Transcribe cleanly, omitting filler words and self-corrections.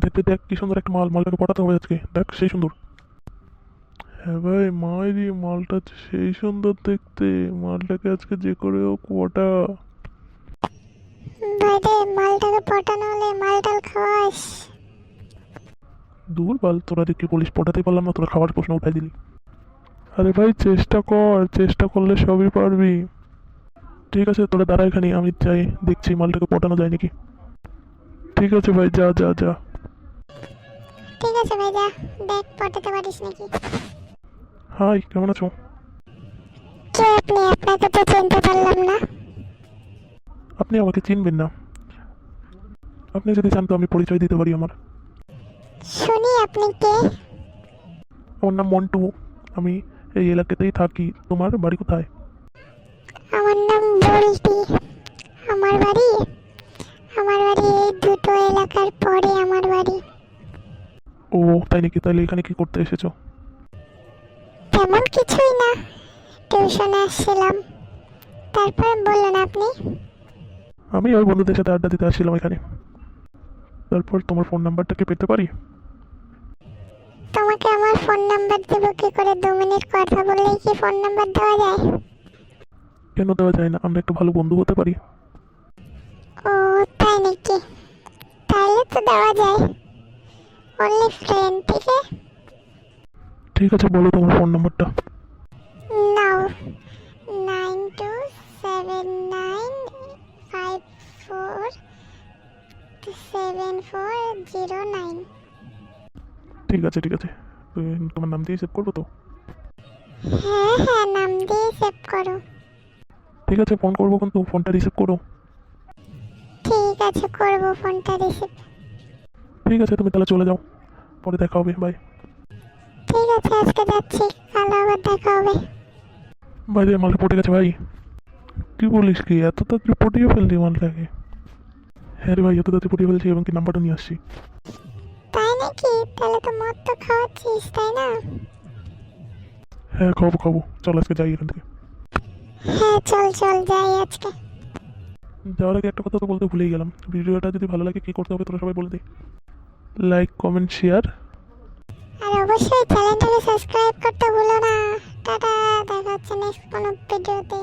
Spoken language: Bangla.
দেখতে দেখ কি সুন্দর একটা মাল, মালটাকে পটাতে হবে আজকে, দেখ সেই সুন্দর। হ্যাঁ ভাই, মায়েরই মালটা সেই সুন্দর দেখতে, মালটাকে আজকে যে করে হোক পটা। ভাইরে মালটাকে পটানো হলে মালটাল খাওয়াস। দূর বাল, তোরা যে কি বলিস, পটাতেই পারলাম না, তোরা খাবার প্রশ্ন উঠাই দিলি। আরে ভাই চেষ্টা কর, চেষ্টা করলে সবই পারবি। ঠিক আছে তোরা দাঁড়া এখানে, আমি যাই দেখছি মালটাকে পটানো যায় নাকি। ঠিক আছে ভাই, যা যা যা। ঠিক আছে ভাই, যা দেখ পটাতে পারিস নাকি। হাই, কেমন আছো? কে আপনি? আপনাকে তো চিনতে পারলাম না। আপনি আমাকে চিনবেন না? আপনি যদি চান তো আমি পরিচয় দিতে পারি আমার। শুনি আপনি কে? আমার নাম মন্টু, আমি এই এলাকাতেই থাকি। তোমার বাড়ি কোথায়? আমার নাম বল্টি। আমার বাড়ি আমার বাড়ি এই দুটো এলাকার পরে আমার বাড়ি। ও তাই নাকি, তাহলে এখানে কি করতে এসেছো? তেমন কিছুই না, টিউশনে আসছিলাম। তারপর বললেন আপনি? আমি ওই বন্ধুদের সাথে আড্ডা দিতে আসছিলাম এখানে। তারপর তোমার ফোন নাম্বারটা কি পেতে পারি? তোমাকে আমার ফোন নাম্বার দেবো কি করে? 2 মিনিট কথা বললেই কি ফোন নাম্বার দেওয়া যায়? কেন দেওয়া যায় না? আমরা একটু ভালো বন্ধু হতে পারি। ও তাই নাকি? তাহলে তো দেওয়া যায়। অনলি ফ্রেন্ড, ঠিক আছে? ঠিক আছে, বলো তোমার ফোন নাম্বারটা। নাও, 9279547409। ঠিক আছে ঠিক আছে, তোমার নাম দিয়ে সেভ করবো তো? হ্যাঁ হ্যাঁ, নাম দিয়ে সেভ করো। ঠিক আছে, ফোন করবো কিন্তু ফোনটা রিসিভ করো। ঠিক আছে, করবো ফোনটা রিসিভ। ঠিক আছে, তুমি তাহলে চলে যাও, পরে দেখা হবে, বাই। ঠিক আছে, আজকে যাচ্ছি, কাল আবার দেখা হবে। ভাই রে, মালটা পটে গেছে ভাই। কি বলিস কি, এত তাড়াতাড়ি পটিয়ে ফেললি মালটাকে? হ্যাঁ রে ভাই, এত তাড়াতাড়ি পটিয়ে ফেলছি এবং কি নাম্বারটা নিয়ে আসছি। তাই নাকি? তাহলে তো মদ তো খাওয়াচ্ছিস, তাই না? হ্যাঁ খাবো খাবো, চল আজকে যাই এখান থেকে। হ্যাঁ চল চল যাই আজকে। যাওয়ার আগে একটা কথা তো বলতে ভুলেই গেলাম, ভিডিওটা যদি ভালো লাগে কি করতে হবে তোরা সবাই বলে দে। Like, comment, share. আর অবশ্যই চ্যানেলটাকে সাবস্ক্রাইব করতে ভুলো না। টাটা, দেখা হচ্ছে নেক্সট কোনো ভিডিওতে।